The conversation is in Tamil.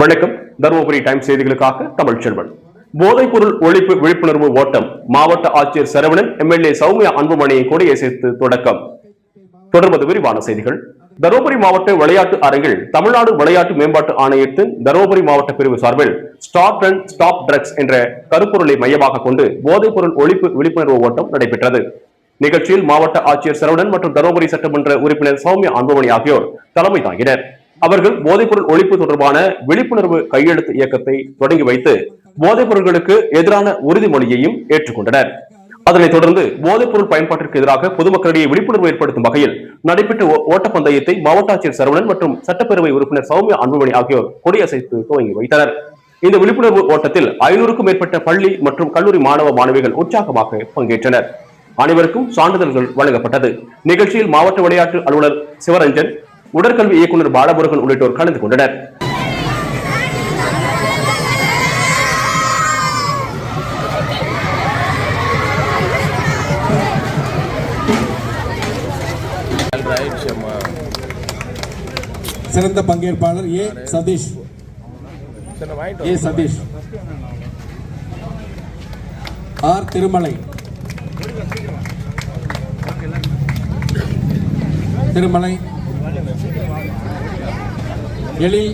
வணக்கம். தருமபுரி டைம்ஸ் செய்திகளுக்காக தமிழ் செல்வன். போதைப்பொருள் ஒழிப்பு விழிப்புணர்வு ஓட்டம் மாவட்ட ஆட்சியர் சரவணன், எம்எல்ஏ சௌமியா அன்புமணியை கொடியசைத்து தொடக்கம். தொடர்வது விரிவான செய்திகள். தருமபுரி மாவட்ட விளையாட்டு அரங்கில் தமிழ்நாடு விளையாட்டு மேம்பாட்டு ஆணையத்தின் தருமபுரி மாவட்ட பிரிவு சார்பில் ஸ்டார்ட் அண்ட் ஸ்டாப் ட்ரக்ஸ் என்ற கருப்பொருளை மையமாக கொண்டு போதைப்பொருள் ஒழிப்பு விழிப்புணர்வு ஓட்டம் நடைபெற்றது. நிகழ்ச்சியில் மாவட்ட ஆட்சியர் சரவணன் மற்றும் தருமபுரி சட்டமன்ற உறுப்பினர் சௌமியா அன்புமணி ஆகியோர் தலைமை தாங்கினர். அவர்கள் போதைப்பொருள் ஒழிப்பு தொடர்பான விழிப்புணர்வு கையெழுத்து இயக்கத்தை தொடங்கி வைத்து போதைப் பொருட்களுக்கு எதிரான உறுதிமொழியையும் ஏற்றுக்கொண்டனர். அதனைத் தொடர்ந்து போதைப்பொருள் பயன்பாட்டிற்கு எதிராக பொதுமக்களிடையே விழிப்புணர்வு ஏற்படுத்தும் வகையில் நடைபெற்ற ஓட்டப்பந்தயத்தை மாவட்ட ஆட்சியர் சரவணன் மற்றும் சட்டப்பேரவை உறுப்பினர் சௌமியா அன்புமணி ஆகியோர் கொடியசைத்து துவங்கி வைத்தனர். இந்த விழிப்புணர்வு ஓட்டத்தில் 500க்கும் மேற்பட்ட பள்ளி மற்றும் கல்லூரி மாணவ மாணவிகள் உற்சாகமாக பங்கேற்றனர். அனைவருக்கும் சான்றிதழ்கள் வழங்கப்பட்டது. நிகழ்ச்சியில் மாவட்ட விளையாட்டு அலுவலர் சிவரஞ்சன், உடற்கல்வி இயக்குநர் பாலமுருகன் உள்ளிட்டோர் கலந்து கொண்டனர். சிறந்த பங்கேற்பாளர் ஏ சதீஷ். ஆர் திருமலை. எலி